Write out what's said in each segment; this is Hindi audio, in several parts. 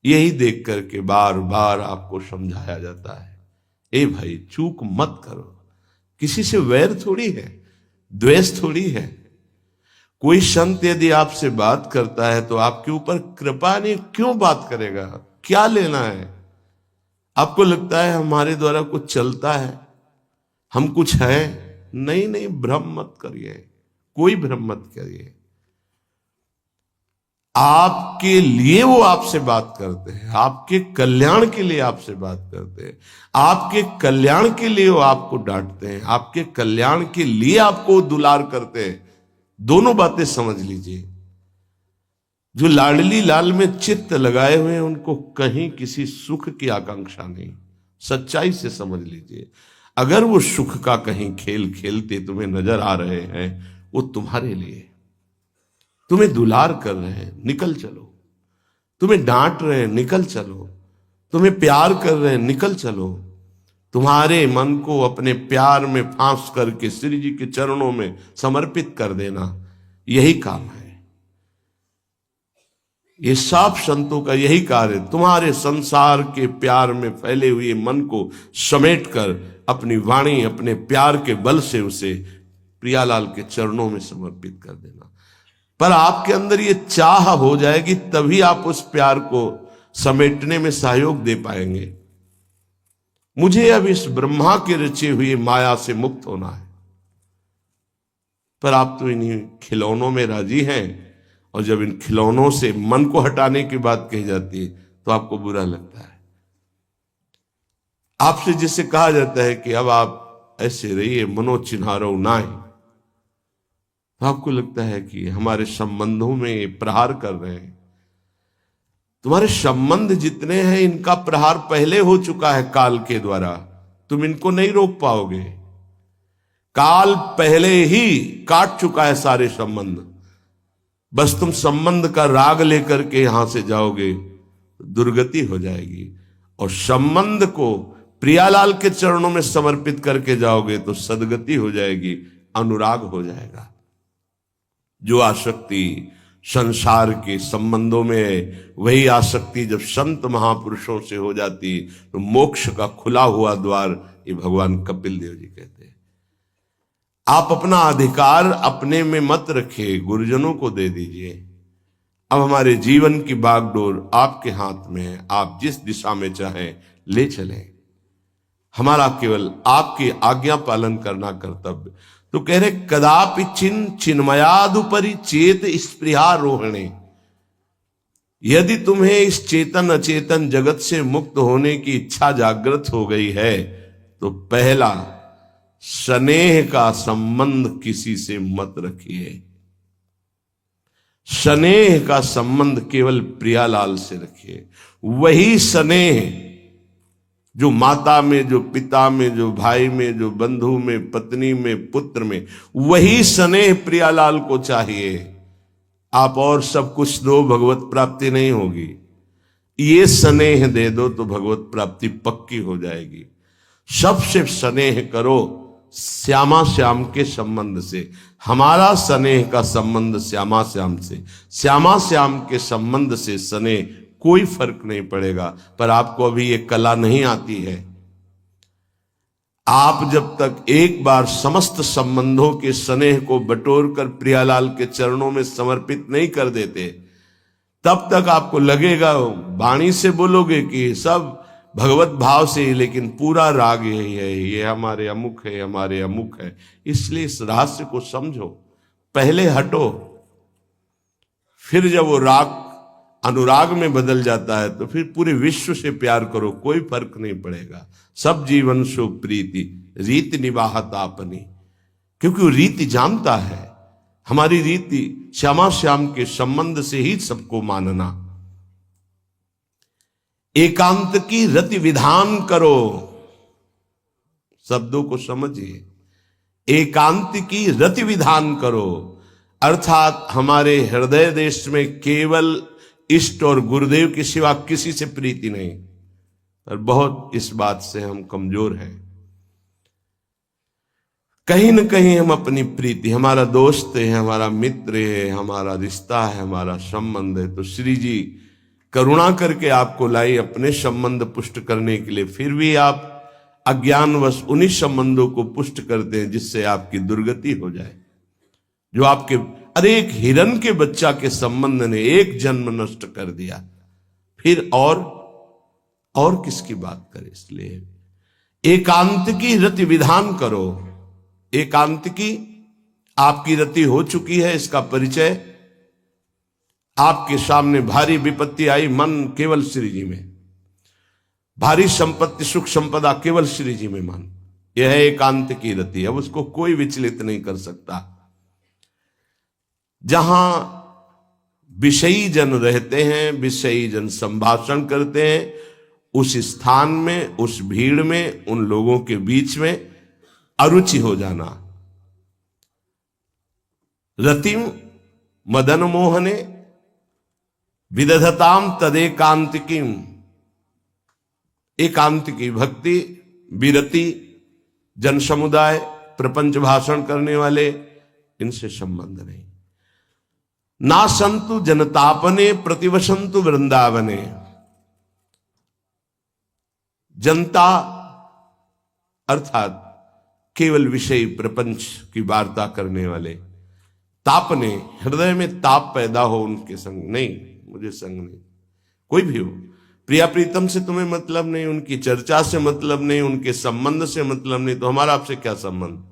यही देख करके बार बार आपको समझाया जाता है, ए भाई चूक मत करो। किसी से वैर थोड़ी है, द्वेष थोड़ी है। कोई संत यदि आपसे बात करता है तो आपके ऊपर कृपा नहीं, क्यों बात करेगा? क्या लेना है? आपको लगता है हमारे द्वारा कुछ चलता है, हम कुछ है? नहीं नहीं, भ्रम मत करिए, कोई भ्रम मत करिए। आपके लिए वो आपसे बात करते हैं, आपके कल्याण के लिए आपसे बात करते हैं, आपके कल्याण के लिए वो आपको डांटते हैं, आपके कल्याण के लिए आपको दुलार करते हैं। दोनों बातें समझ लीजिए। जो लाडली लाल में चित्त लगाए हुए हैं उनको कहीं किसी सुख की आकांक्षा नहीं। सच्चाई से समझ लीजिए। अगर वो सुख का कहीं खेल खेलते तुम्हें नजर आ रहे हैं, वो तुम्हारे लिए, तुम्हें दुलार कर रहे हैं, निकल चलो। तुम्हें डांट रहे हैं, निकल चलो। तुम्हें प्यार कर रहे हैं, निकल चलो। तुम्हारे मन को अपने प्यार में फांस करके श्री जी के चरणों में समर्पित कर देना, यही काम है। ये सब संतों का यही कार्य है। तुम्हारे संसार के प्यार में फैले हुए मन को समेटकर अपनी वाणी, अपने प्यार के बल से उसे प्रियालाल के चरणों में समर्पित कर देना। पर आपके अंदर ये चाह हो जाएगी, तभी आप उस प्यार को समेटने में सहयोग दे पाएंगे। मुझे अब इस ब्रह्मा के रचे हुए माया से मुक्त होना है, पर आप तो इन्हीं खिलौनों में राजी हैं। और जब इन खिलौनों से मन को हटाने की बात कही जाती है तो आपको बुरा लगता है। आपसे जिसे कहा जाता है कि अब आप ऐसे रहिए, मनो चिन्हारो नाय, तो आपको लगता है कि हमारे संबंधों में प्रहार कर रहे हैं। तुम्हारे संबंध जितने हैं इनका प्रहार पहले हो चुका है काल के द्वारा, तुम इनको नहीं रोक पाओगे। काल पहले ही काट चुका है सारे संबंध। बस तुम संबंध का राग लेकर के यहां से जाओगे, दुर्गति हो जाएगी। और संबंध को प्रियालाल के चरणों में समर्पित करके जाओगे तो सदगति हो जाएगी, अनुराग हो जाएगा। जो आसक्ति संसार के संबंधों में है, वही आसक्ति जब संत महापुरुषों से हो जाती तो मोक्ष का खुला हुआ द्वार, ये भगवान कपिल देव जी कहते हैं। आप अपना अधिकार अपने में मत रखिए, गुरुजनों को दे दीजिए। अब हमारे जीवन की बागडोर आपके हाथ में है, आप जिस दिशा में चाहें ले चलें। हमारा केवल आपकी आज्ञा पालन करना कर्तव्य। तो कह रहे कदापि चिन्मयादुपरि चेत स्पृहा रोहिणे। यदि तुम्हें इस चेतन अचेतन जगत से मुक्त होने की इच्छा जागृत हो गई है तो पहला, स्नेह का संबंध किसी से मत रखिए। स्नेह का संबंध केवल प्रियालाल से रखिए। वही स्नेह जो माता में, जो पिता में, जो भाई में, जो बंधु में, पत्नी में, पुत्र में, वही स्नेह प्रियालाल को चाहिए। आप और सब कुछ दो, भगवत प्राप्ति नहीं होगी। ये स्नेह दे दो तो भगवत प्राप्ति पक्की हो जाएगी। सबसे स्नेह करो श्यामा श्याम के संबंध से। हमारा स्नेह का संबंध श्यामा श्याम से, श्यामा श्याम के संबंध से स्नेह कोई फर्क नहीं पड़ेगा। पर आपको अभी ये कला नहीं आती है। आप जब तक एक बार समस्त संबंधों के स्नेह को बटोर कर प्रियालाल के चरणों में समर्पित नहीं कर देते, तब तक आपको लगेगा, वाणी से बोलोगे कि सब भगवत भाव से, लेकिन पूरा राग यही है, ये हमारे अमुक है, हमारे अमुक है। इसलिए इस रहस्य को समझो, पहले हटो, फिर जब वो राग अनुराग में बदल जाता है तो फिर पूरे विश्व से प्यार करो, कोई फर्क नहीं पड़ेगा। सब जीवन सो प्रीति रीति निवाहत आपनी, क्योंकि वो रीति जानता है। हमारी रीति श्यामा श्याम के संबंध से ही सबको मानना। एकांत की रति विधान करो, शब्दों को समझिए। एकांत की रति विधान करो, अर्थात हमारे हृदय देश में केवल इष्ट और गुरुदेव के सिवा किसी से प्रीति नहीं। पर बहुत इस बात से हम कमजोर हैं। कहीं न कहीं हम अपनी प्रीति, हमारा दोस्त है, हमारा मित्र है, हमारा रिश्ता है, हमारा संबंध है, तो श्री जी करुणा करके आपको लाई अपने संबंध पुष्ट करने के लिए, फिर भी आप अज्ञानवश उन्हीं संबंधों को पुष्ट करते हैं जिससे आपकी दुर्गति हो जाए। जो आपके, अरे एक हिरन के बच्चा के संबंध ने एक जन्म नष्ट कर दिया, फिर और किसकी बात करें। इसलिए एकांत की रति विधान करो। एकांत की आपकी रति हो चुकी है, इसका परिचय आपके सामने भारी विपत्ति आई, मन केवल श्री जी में, भारी संपत्ति सुख संपदा केवल श्री जी में मन, यह है एकांत की रति। अब उसको कोई विचलित नहीं कर सकता। जहां विषयी जन रहते हैं, विषयी जन संभाषण करते हैं, उस स्थान में, उस भीड़ में, उन लोगों के बीच में अरुचि हो जाना। रतिम मदन मोहने विदधताम तदेकांतिकीम। एकांत की भक्ति, विरति, जन समुदाय, प्रपंच भाषण करने वाले, इनसे संबंध नहीं। ना संतु जनतापने प्रतिवसंतु वृंदावने। जनता अर्थात केवल विषय प्रपंच की वार्ता करने वाले, तापने, हृदय में ताप पैदा हो उनके संग नहीं, मुझे संग नहीं, कोई भी हो, प्रिया प्रीतम से तुम्हें मतलब नहीं, उनकी चर्चा से मतलब नहीं, उनके संबंध से मतलब नहीं, तो हमारा आपसे क्या संबंध।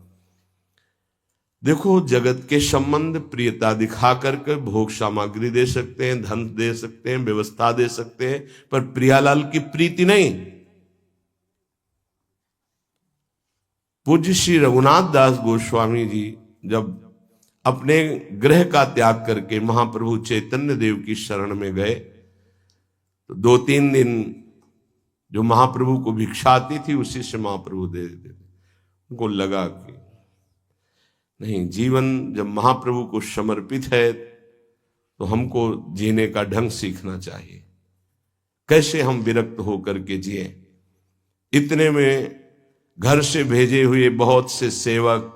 देखो, जगत के संबंध प्रियता दिखा करके भोग सामग्री दे सकते हैं, धन दे सकते हैं, व्यवस्था दे सकते हैं, पर प्रियालाल की प्रीति नहीं। पूज्य श्री रघुनाथ दास गोस्वामी जी जब अपने गृह का त्याग करके महाप्रभु चैतन्य देव की शरण में गए, तो 2-3 दिन जो महाप्रभु को भिक्षा आती थी उसी से महाप्रभु दे देते थे। उनको लगा कि नहीं, जीवन जब महाप्रभु को समर्पित है तो हमको जीने का ढंग सीखना चाहिए, कैसे हम विरक्त होकर के जिए। इतने में घर से भेजे हुए बहुत से सेवक,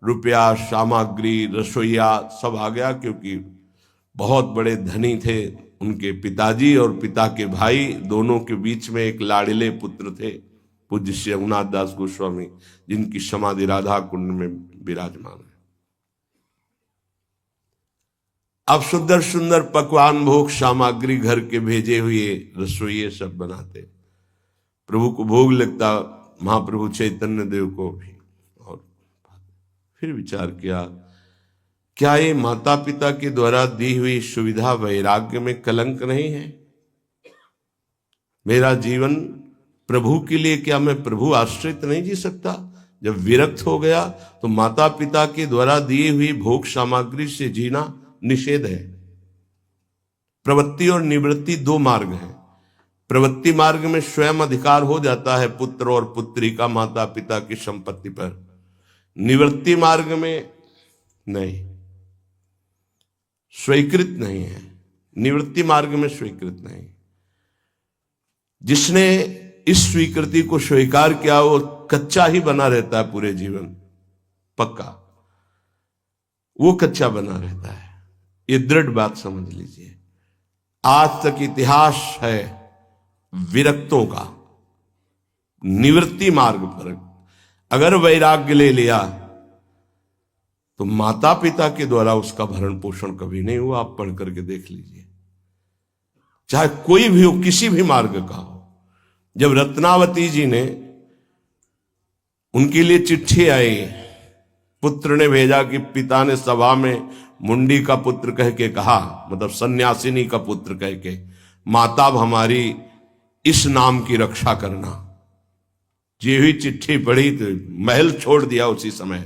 रुपया, सामग्री, रसोईया सब आ गया, क्योंकि बहुत बड़े धनी थे उनके पिताजी, और पिता के भाई दोनों के बीच में एक लाड़िले पुत्र थे पूज्य श्री रघुनाथ दास गोस्वामी, जिनकी समाधि राधा कुंड में विराजमान है। अब सुंदर सुंदर पकवान, भोग सामग्री घर के भेजे हुए रसोइये सब बनाते, प्रभु को भोग लगता, महाप्रभु चैतन्य देव को भी। और फिर विचार किया, क्या ये माता पिता के द्वारा दी हुई सुविधा वैराग्य में कलंक नहीं है? मेरा जीवन प्रभु के लिए, क्या मैं प्रभु आश्रित नहीं जी सकता? जब विरक्त हो गया तो माता पिता के द्वारा दी हुई भोग सामग्री से जीना निषेध है। प्रवृत्ति और निवृत्ति 2 मार्ग हैं। प्रवृत्ति मार्ग में स्वयं अधिकार हो जाता है पुत्र और पुत्री का माता पिता की संपत्ति पर, निवृत्ति मार्ग में नहीं, स्वीकृत नहीं है। निवृत्ति मार्ग में स्वीकृत नहीं। जिसने इस स्वीकृति को स्वीकार किया वो कच्चा ही बना रहता है पूरे जीवन, पक्का वो कच्चा बना रहता है। ये दृढ़ बात समझ लीजिए। आज तक इतिहास है विरक्तों का। निवृत्ति मार्ग पर अगर वैराग्य ले लिया तो माता पिता के द्वारा उसका भरण पोषण कभी नहीं हुआ। आप पढ़ करके देख लीजिए, चाहे कोई भी हो, किसी भी मार्ग का हो। जब रत्नावती जी ने, उनके लिए चिट्ठी आई, पुत्र ने भेजा कि पिता ने सभा में मुंडी का पुत्र कह के कहा, मतलब सन्यासिनी का पुत्र कह के, माता हमारी इस नाम की रक्षा करना। ये हुई चिट्ठी पढ़ी तो महल छोड़ दिया उसी समय,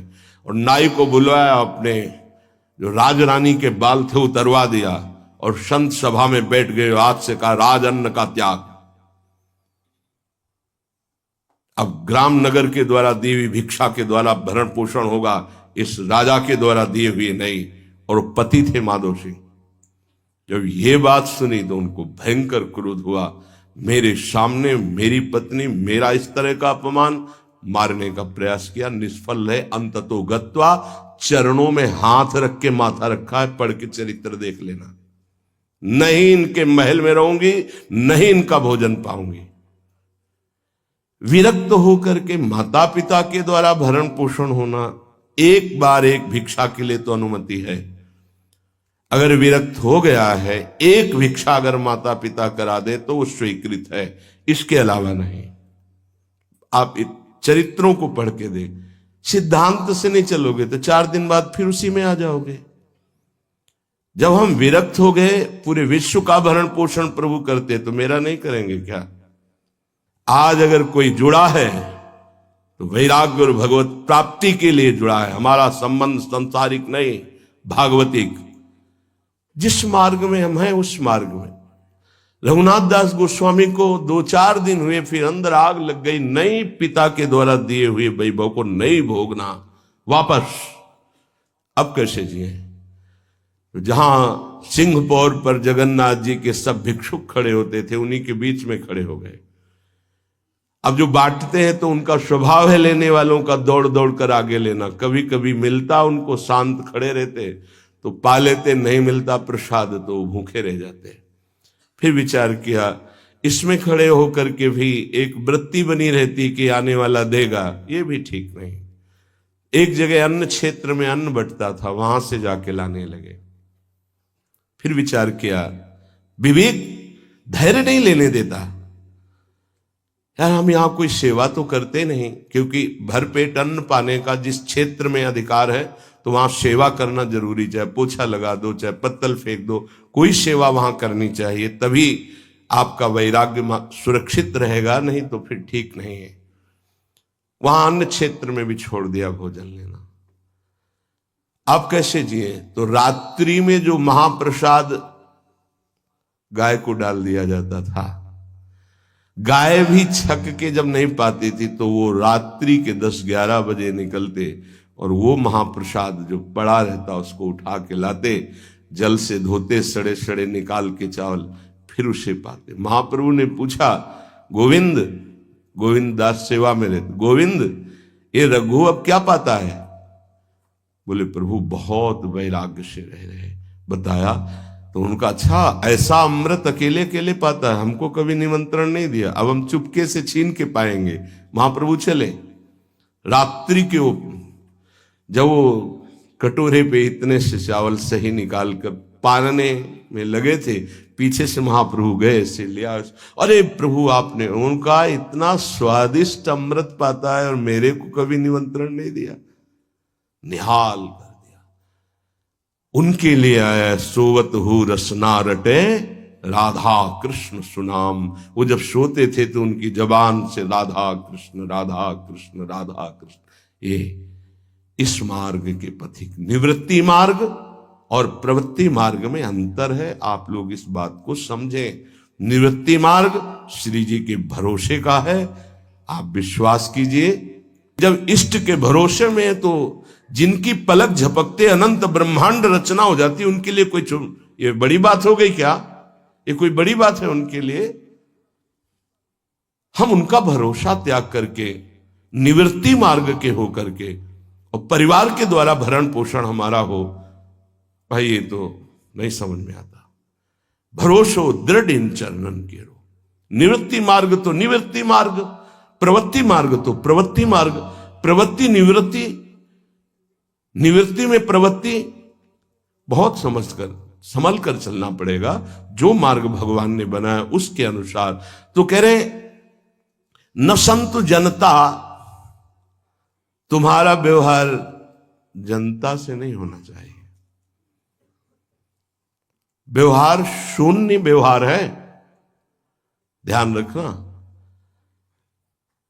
और नाई को बुलवाया, अपने जो राजरानी के बाल थे उतरवा दिया, और संत सभा में बैठ गए। आज से कहा राज अन्न का त्याग। अब ग्राम नगर के द्वारा दी हुई भिक्षा के द्वारा भरण पोषण होगा, इस राजा के द्वारा दिए हुए नहीं। और पति थे माधव सिंह। जब ये बात सुनी तो उनको भयंकर क्रोध हुआ। मेरे सामने मेरी पत्नी, मेरा इस तरह का अपमान, मारने का प्रयास किया, निष्फल है। अंततो गत्वा, चरणों में हाथ रख के माथा रखा है, पढ़ के चरित्र देख लेना। नहीं इनके महल में रहूंगी, नहीं इनका भोजन पाऊंगी। विरक्त होकर के माता पिता के द्वारा भरण पोषण होना एक बार एक भिक्षा के लिए तो अनुमति है। अगर विरक्त हो गया है, एक भिक्षा अगर माता पिता करा दे तो वो स्वीकृत है, इसके अलावा नहीं। आप चरित्रों को पढ़ के दे, सिद्धांत से नहीं चलोगे तो 4 दिन बाद फिर उसी में आ जाओगे। जब हम विरक्त हो गए, पूरे विश्व का भरण पोषण प्रभु करते, तो मेरा नहीं करेंगे क्या? आज अगर कोई जुड़ा है तो वैराग्य और भगवत प्राप्ति के लिए जुड़ा है। हमारा संबंध संसारिक नहीं, भागवतिक। जिस मार्ग में हम हैं उस मार्ग में। रघुनाथ दास गोस्वामी को 2-4 दिन हुए, फिर अंदर आग लग गई, नहीं पिता के द्वारा दिए हुए वैभव को नहीं भोगना, वापस। अब कैसे जिए? जहां सिंहपौर पर जगन्नाथ जी के सब भिक्षुक खड़े होते थे, उन्हीं के बीच में खड़े हो गए। अब जो बांटते हैं तो उनका स्वभाव है लेने वालों का दौड़ दौड़ कर आगे लेना। कभी कभी मिलता, उनको शांत खड़े रहते तो पा लेते, नहीं मिलता प्रसाद तो भूखे रह जाते। फिर विचार किया, इसमें खड़े होकर के भी एक वृत्ति बनी रहती कि आने वाला देगा, ये भी ठीक नहीं। एक जगह अन्न क्षेत्र में अन्न बंटता था, वहां से जाके लाने लगे। फिर विचार किया, विवेक धैर्य नहीं लेने देता। यार हम यहां कोई सेवा तो करते नहीं, क्योंकि भरपेट अन्न पाने का जिस क्षेत्र में अधिकार है तो वहां सेवा करना जरूरी। चाहे पोछा लगा दो, चाहे पत्तल फेंक दो, कोई सेवा वहां करनी चाहिए, तभी आपका वैराग्य सुरक्षित रहेगा, नहीं तो फिर ठीक नहीं है। वहां अन्य क्षेत्र में भी छोड़ दिया भोजन लेना। आप कैसे जिए? तो रात्रि में जो महाप्रसाद गाय को डाल दिया जाता था, गाय भी छक के जब नहीं पाती थी तो वो रात्रि के 10-11 बजे निकलते और वो महाप्रसाद जो पड़ा रहता उसको उठा के लाते, जल से धोते, सड़े सड़े निकाल के चावल, फिर उसे पाते। महाप्रभु ने पूछा, गोविंद, गोविंद दास सेवा में रहते, गोविंद ये रघु अब क्या पाता है? बोले प्रभु बहुत वैराग्य से रह रहे। बताया तो उनका, अच्छा ऐसा अमृत अकेले अकेले पाता है, हमको कभी निमंत्रण नहीं दिया, अब हम चुपके से छीन के पाएंगे। महाप्रभु चले रात्रि के जब वो कटोरे पे इतने से चावल सही निकाल कर पानने में लगे थे, पीछे से महाप्रभु गए, से लिया। अरे प्रभु आपने, उनका इतना स्वादिष्ट अमृत पाता है और मेरे को कभी निमंत्रण नहीं दिया, निहाल कर दिया। उनके लिए आया सोवत हु रसना रटे राधा कृष्ण सुनाम। वो जब सोते थे तो उनकी जबान से राधा कृष्ण राधा कृष्ण राधा कृष्ण। ये इस मार्ग के पथिक। निवृत्ति मार्ग और प्रवृत्ति मार्ग में अंतर है, आप लोग इस बात को समझें। निवृत्ति मार्ग श्री जी के भरोसे का है, आप विश्वास कीजिए। जब इष्ट के भरोसे में है तो जिनकी पलक झपकते अनंत ब्रह्मांड रचना हो जाती, उनके लिए कोई ये बड़ी बात हो गई क्या? ये कोई बड़ी बात है उनके लिए? हम उनका भरोसा त्याग करके निवृत्ति मार्ग के हो करके और परिवार के द्वारा भरण पोषण हमारा हो, भाई ये तो नहीं समझ में आता। भरोसो दृढ़ इन चरणन केरो। निवृत्ति मार्ग तो निवृत्ति मार्ग, प्रवृत्ति मार्ग तो प्रवृत्ति मार्ग। प्रवृत्ति निवृत्ति, निवृत्ति में प्रवृत्ति बहुत समझकर संभल कर चलना पड़ेगा। जो मार्ग भगवान ने बनाया उसके अनुसार। तो कह रहे न संतु जनता, तुम्हारा व्यवहार जनता से नहीं होना चाहिए। व्यवहार शून्य व्यवहार है, ध्यान रखना।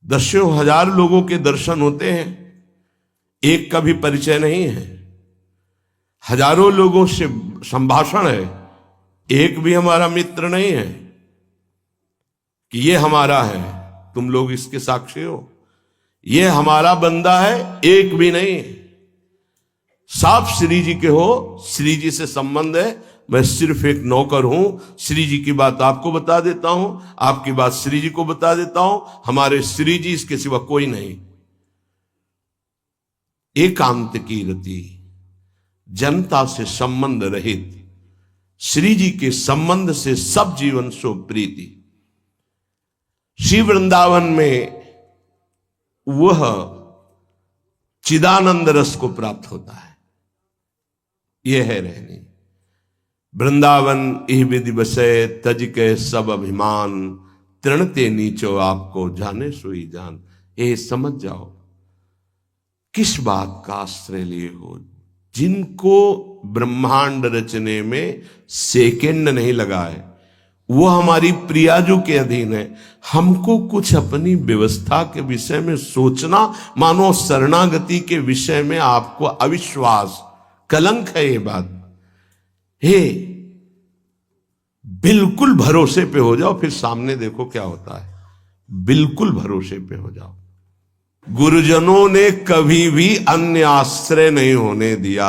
दसियों हजार लोगों के दर्शन होते हैं, एक का भी परिचय नहीं है। हजारों लोगों से संभाषण है, एक भी हमारा मित्र नहीं है कि ये हमारा है, तुम लोग इसके साक्षी हो। ये हमारा बंदा है, एक भी नहीं। साफ श्री जी के हो, श्री जी से संबंध है, मैं सिर्फ एक नौकर हूं। श्री जी की बात आपको बता देता हूं, आपकी बात श्री जी को बता देता हूं। हमारे श्री जी इसके सिवा कोई नहीं। एकांत की रति, जनता से संबंध रहित, श्री जी के संबंध से सब जीवन सो प्रीति। श्री वृंदावन में वह चिदानंद रस को प्राप्त होता है। यह है रहनी। वृंदावन इह विधि बसे तज के सब अभिमान, तृणते नीचो आपको जाने सोई जान। ये समझ जाओ किस बात का आश्रय लिए हो। जिनको ब्रह्मांड रचने में सेकेंड नहीं लगा है, वो हमारी प्रियाजू के अधीन है। हमको कुछ अपनी व्यवस्था के विषय में सोचना, मानो शरणागति के विषय में आपको अविश्वास, कलंक है ये बात। हे, बिल्कुल भरोसे पे हो जाओ, फिर सामने देखो क्या होता है। बिल्कुल भरोसे पे हो जाओ। गुरुजनों ने कभी भी अन्य आश्रय नहीं होने दिया,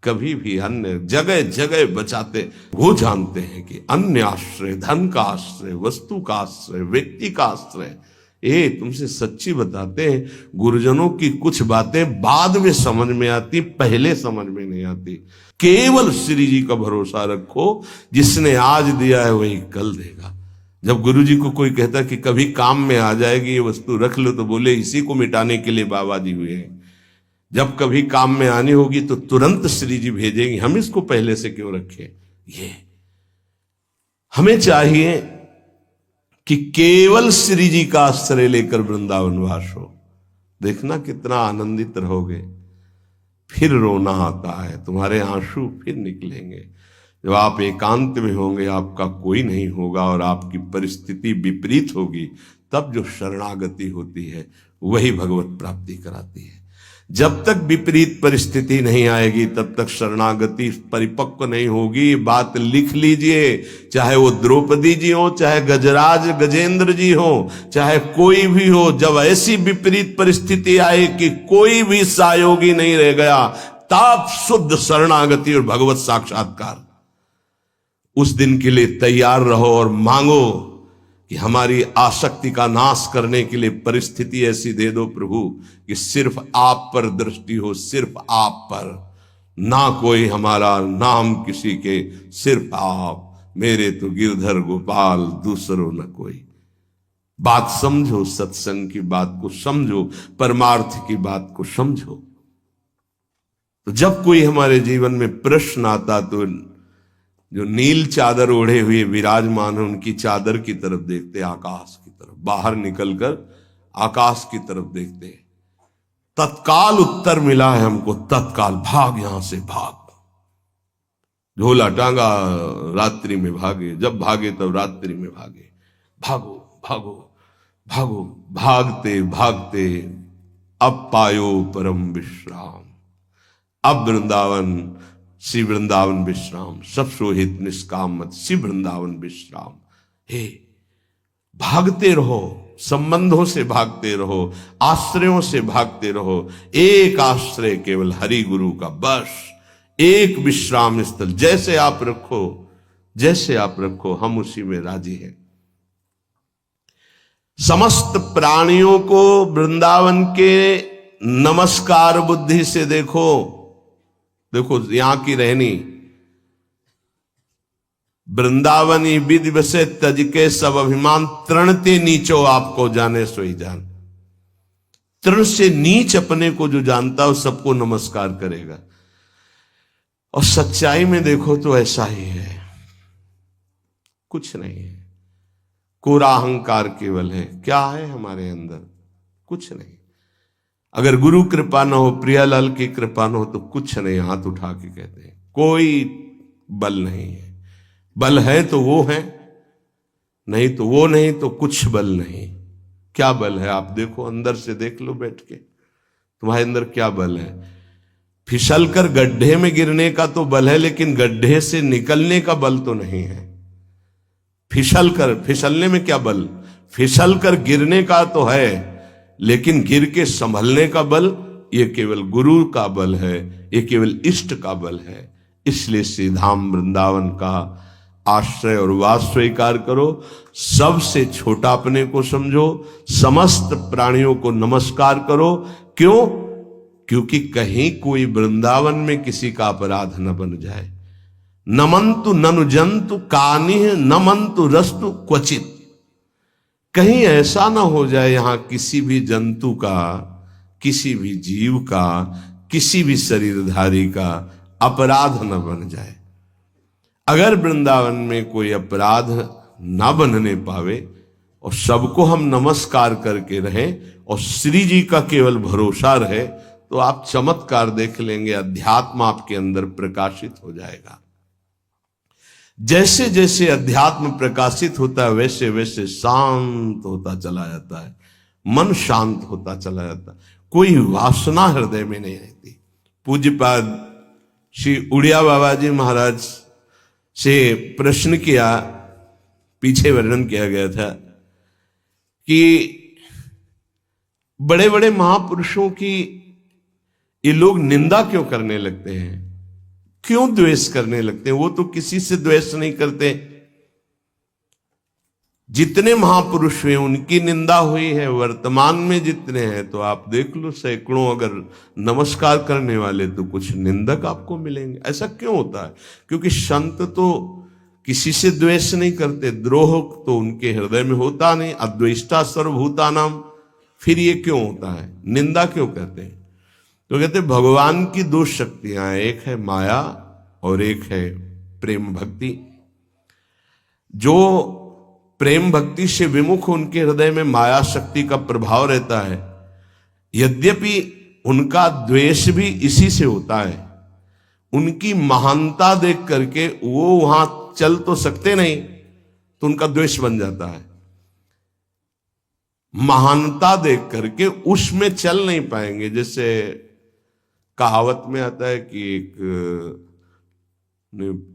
कभी भी अन्य जगह जगह बचाते। वो जानते हैं कि अन्य आश्रय, धन का आश्रय, वस्तु का आश्रय, व्यक्ति का आश्रय, ये तुमसे सच्ची बताते हैं, गुरुजनों की कुछ बातें बाद में समझ में आती, पहले समझ में नहीं आती। केवल श्री जी का भरोसा रखो, जिसने आज दिया है वही कल देगा। जब गुरु जी को कोई कहता कि कभी काम में आ जाएगी ये वस्तु, रख लो, तो बोले इसी को मिटाने के लिए बाबा जी हुए हैं। जब कभी काम में आनी होगी तो तुरंत श्री जी भेजेंगे, हम इसको पहले से क्यों रखें। ये हमें चाहिए कि केवल श्री जी का आश्रय लेकर वृंदावन वास हो। देखना कितना आनंदित रहोगे। फिर रोना आता है, तुम्हारे आंसू फिर निकलेंगे। जब आप एकांत में होंगे, आपका कोई नहीं होगा और आपकी परिस्थिति विपरीत होगी, तब जो शरणागति होती है वही भगवत प्राप्ति कराती है। जब तक विपरीत परिस्थिति नहीं आएगी तब तक शरणागति परिपक्व नहीं होगी। बात लिख लीजिए, चाहे वो द्रौपदी जी हो, चाहे गजराज गजेंद्र जी हो, चाहे कोई भी हो, जब ऐसी विपरीत परिस्थिति आए कि कोई भी सहयोगी नहीं रह गया, तब शुद्ध शरणागति और भगवत साक्षात्कार। उस दिन के लिए तैयार रहो और मांगो कि हमारी आसक्ति का नाश करने के लिए परिस्थिति ऐसी दे दो प्रभु कि सिर्फ आप पर दृष्टि हो, सिर्फ आप पर, ना कोई हमारा, नाम किसी के, सिर्फ आप। मेरे तो गिरधर गोपाल, दूसरों न कोई। बात समझो, सत्संग की बात को समझो, परमार्थ की बात को समझो। तो जब कोई हमारे जीवन में प्रश्न आता तो जो नील चादर ओढ़े हुए विराजमान है, उनकी चादर की तरफ देखते, आकाश की तरफ। बाहर निकलकर आकाश की तरफ देखते। तत्काल उत्तर मिला है हमको, तत्काल भाग, यहां से भाग। झोला टांगा, रात्रि में भागे, जब भागे तब रात्रि में भागे। भागो भागो भागो, भागते भागते अब पायो परम विश्राम। अब वृंदावन, श्री वृंदावन विश्राम, सब सोहित निष्काम मत, श्री वृंदावन विश्राम। हे, भागते रहो, संबंधों से भागते रहो, आश्रयों से भागते रहो। एक आश्रय केवल हरि गुरु का, बस एक विश्राम स्थल। जैसे आप रखो, जैसे आप रखो, हम उसी में राजी हैं। समस्त प्राणियों को वृंदावन के नमस्कार बुद्धि से देखो। देखो यहां की रहनी, वृंदावनी विधि बसे तज के सब अभिमान, तृणते नीचो आपको जाने सोई जान। तृण से नीच अपने को जो जानता है सबको नमस्कार करेगा। और सच्चाई में देखो तो ऐसा ही है, कुछ नहीं है। कोरा अहंकार केवल है। क्या है हमारे अंदर? कुछ नहीं। अगर गुरु कृपा न हो, प्रियालाल की कृपा न हो, तो कुछ नहीं। हाथ उठा के कहते हैं कोई बल नहीं है। बल है तो वो है, नहीं तो वो नहीं, तो कुछ बल नहीं। क्या बल है? आप देखो, अंदर से देख लो बैठ के, तुम्हारे अंदर क्या बल है। फिसल कर गड्ढे में गिरने का तो बल है, लेकिन गड्ढे से निकलने का बल तो नहीं है। फिसलने में क्या बल? फिसल कर गिरने का तो है, लेकिन गिर के संभलने का बल ये केवल गुरु का बल है, ये केवल इष्ट का बल है। इसलिए श्री धाम वृंदावन का आश्रय और वास स्वीकार करो। सबसे छोटा अपने को समझो, समस्त प्राणियों को नमस्कार करो। क्यों? क्योंकि कहीं कोई वृंदावन में किसी का अपराध न बन जाए। नमंतु ननु जंतु कानिह नमंतु रस्तु क्वचित। कहीं ऐसा ना हो जाए यहां किसी भी जंतु का, किसी भी जीव का, किसी भी शरीरधारी का अपराध न बन जाए। अगर वृंदावन में कोई अपराध ना बनने पावे और सबको हम नमस्कार करके रहें और श्री जी का केवल भरोसा रहे, तो आप चमत्कार देख लेंगे, अध्यात्म आपके अंदर प्रकाशित हो जाएगा। जैसे जैसे अध्यात्म प्रकाशित होता है वैसे वैसे शांत होता चला जाता है, मन शांत होता चला जाता है, कोई वासना हृदय में नहीं रहती। पूज्यपाद श्री उड़िया बाबा जी महाराज से प्रश्न किया, पीछे वर्णन किया गया था कि बड़े बड़े महापुरुषों की ये लोग निंदा क्यों करने लगते हैं, क्यों द्वेष करने लगते हैं? वो तो किसी से द्वेष नहीं करते। जितने महापुरुष हुए उनकी निंदा हुई है, वर्तमान में जितने हैं तो आप देख लो सैकड़ों अगर नमस्कार करने वाले तो कुछ निंदक आपको मिलेंगे। ऐसा क्यों होता है? क्योंकि संत तो किसी से द्वेष नहीं करते, द्रोह तो उनके हृदय में होता नहीं, अद्वेष्टा सर्वभूतानाम। फिर ये क्यों होता है, निंदा क्यों कहते हैं? तो कहते भगवान की दो शक्तियां हैं, एक है माया और एक है प्रेम भक्ति। जो प्रेम भक्ति से विमुख उनके हृदय में माया शक्ति का प्रभाव रहता है, यद्यपि उनका द्वेष भी इसी से होता है। उनकी महानता देख करके वो वहां चल तो सकते नहीं, तो उनका द्वेष बन जाता है। महानता देख करके उसमें चल नहीं पाएंगे। जैसे कहावत में आता है कि एक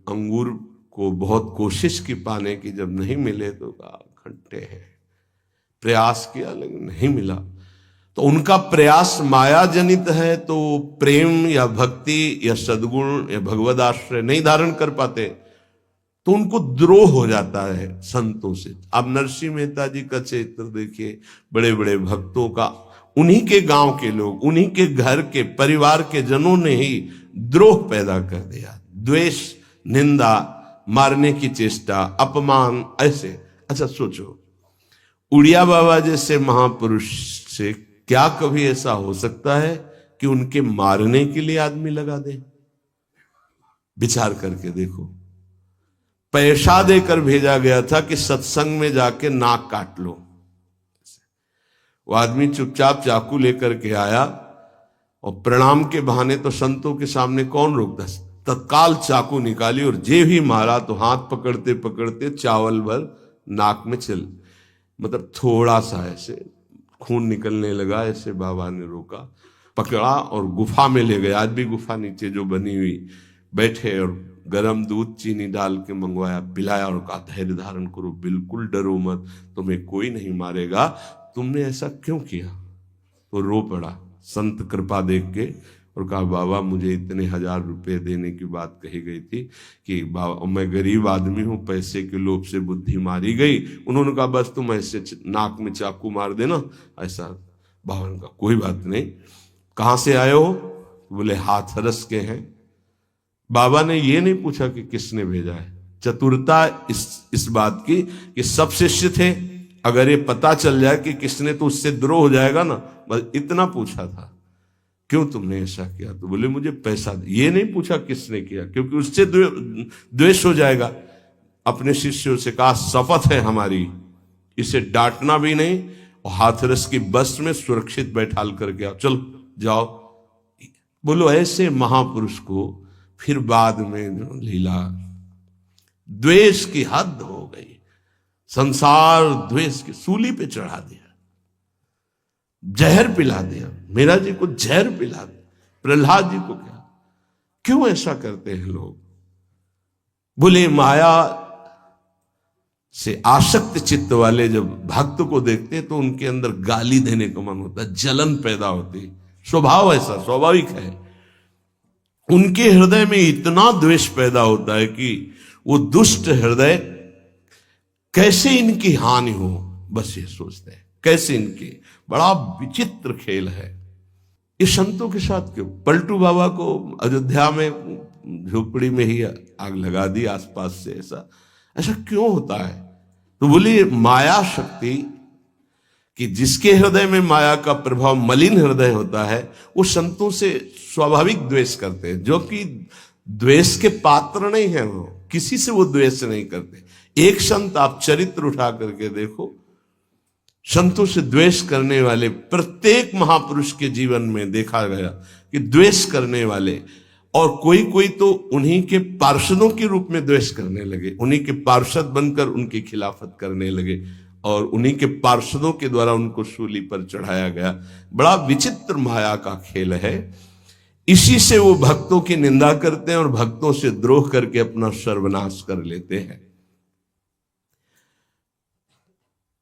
अंगूर को बहुत कोशिश की पाने की, जब नहीं मिले तो कहा खट्टे हैं, प्रयास किया लेकिन नहीं मिला। तो उनका प्रयास माया जनित है, तो प्रेम या भक्ति या सद्गुण या भगवद आश्रय नहीं धारण कर पाते, तो उनको द्रोह हो जाता है संतों से। अब नरसिंह मेहता जी का चरित्र देखिए, बड़े बड़े भक्तों का, उन्हीं के गांव के लोग, उन्हीं के घर के परिवार के जनों ने ही द्रोह पैदा कर दिया। द्वेष, निंदा, मारने की चेष्टा, अपमान, ऐसे। अच्छा सोचो, उड़िया बाबा जैसे महापुरुष से क्या कभी ऐसा हो सकता है कि उनके मारने के लिए आदमी लगा दे? विचार करके देखो। पैसा देकर भेजा गया था कि सत्संग में जाके नाक काट लो। वो आदमी चुपचाप चाकू लेकर के आया और प्रणाम के बहाने तो संतों के सामने कौन रोकता, तत्काल चाकू निकाली और जे भी मारा तो हाथ पकड़ते पकड़ते चावल भर नाक में चल, मतलब थोड़ा सा ऐसे खून निकलने लगा। ऐसे बाबा ने रोका, पकड़ा और गुफा में ले गए। आज भी गुफा नीचे जो बनी हुई, बैठे और गरम दूध चीनी डाल के मंगवाया, पिलाया और कहा धैर्य धारण करो, बिल्कुल डरो मत, तुम्हें कोई नहीं मारेगा, तुमने ऐसा क्यों किया? तो रो पड़ा संत कृपा देख के और कहा बाबा मुझे इतने 1000 रुपए देने की बात कही गई थी कि बाबा मैं गरीब आदमी हूं, पैसे के लोभ से बुद्धि मारी गई। उन्होंने कहा बस तुम ऐसे नाक में चाकू मार देना। ऐसा बाबा ने कहा कोई बात नहीं, कहां से आए हो? बोले हाथरस के हैं। बाबा ने ये नहीं पूछा कि किसने भेजा है। चतुरता इस बात की कि सब शिष्य थे, अगर ये पता चल जाए कि किसने, तो उससे द्रोह हो जाएगा ना, बस इतना पूछा था क्यों तुमने ऐसा किया? तो बोले मुझे पैसा दे। ये नहीं पूछा किसने किया, क्योंकि उससे द्वेष हो जाएगा। अपने शिष्यों से कहा शपथ है हमारी, इसे डांटना भी नहीं और हाथरस की बस में सुरक्षित बैठाल करके आओ, चल जाओ। बोलो ऐसे महापुरुष को फिर बाद में लीला, द्वेष की हद हो गई, संसार द्वेष की सूली पे चढ़ा दिया, जहर पिला दिया। मीरा जी को जहर पिला दिया, प्रहलाद जी को क्या? क्यों ऐसा करते हैं लोग? बोले माया से आसक्त चित्त वाले जब भक्त को देखते हैं तो उनके अंदर गाली देने का मन होता है, जलन पैदा होती, स्वभाव ऐसा स्वाभाविक है। उनके हृदय में इतना द्वेष पैदा होता है कि वो दुष्ट हृदय कैसे इनकी हानि हो, बस ये सोचते हैं कैसे इनकी। बड़ा विचित्र खेल है। इस संतों के साथ क्यों? पलटू बाबा को अयोध्या में झोपड़ी में ही आग लगा दी आसपास से। ऐसा ऐसा क्यों होता है? तो बोली माया शक्ति कि जिसके हृदय में माया का प्रभाव, मलिन हृदय होता है, वो संतों से स्वाभाविक द्वेष करते हैं, जो कि द्वेष के पात्र नहीं है। वो किसी से वो द्वेष नहीं करते। एक संत आप चरित्र उठा करके देखो, संतों से द्वेष करने वाले प्रत्येक महापुरुष के जीवन में देखा गया कि द्वेष करने वाले, और कोई कोई तो उन्हीं के पार्षदों के रूप में द्वेष करने लगे, उन्हीं के पार्षद बनकर उनकी खिलाफत करने लगे, और उन्हीं के पार्षदों के द्वारा उनको सूली पर चढ़ाया गया। बड़ा विचित्र माया का खेल है। इसी से वो भक्तों की निंदा करते हैं और भक्तों से द्रोह करके अपना सर्वनाश कर लेते हैं।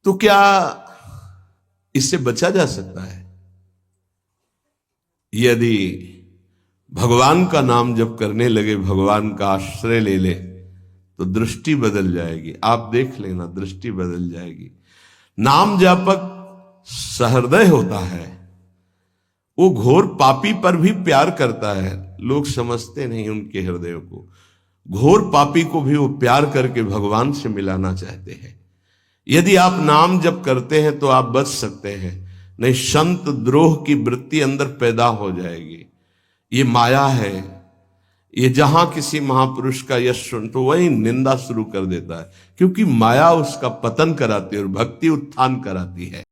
तो क्या इससे बचा जा सकता है? यदि भगवान का नाम जप करने लगे, भगवान का आश्रय ले ले, तो दृष्टि बदल जाएगी। आप देख लेना, दृष्टि बदल जाएगी। नाम जापक सहृदय होता है, वो घोर पापी पर भी प्यार करता है। लोग समझते नहीं उनके हृदय को। घोर पापी को भी वो प्यार करके भगवान से मिलाना चाहते हैं। यदि आप नाम जप करते हैं तो आप बच सकते हैं, नहीं संत द्रोह की वृत्ति अंदर पैदा हो जाएगी। ये माया है। ये जहां किसी महापुरुष का यश सुन तो वही निंदा शुरू कर देता है, क्योंकि माया उसका पतन कराती है और भक्ति उत्थान कराती है।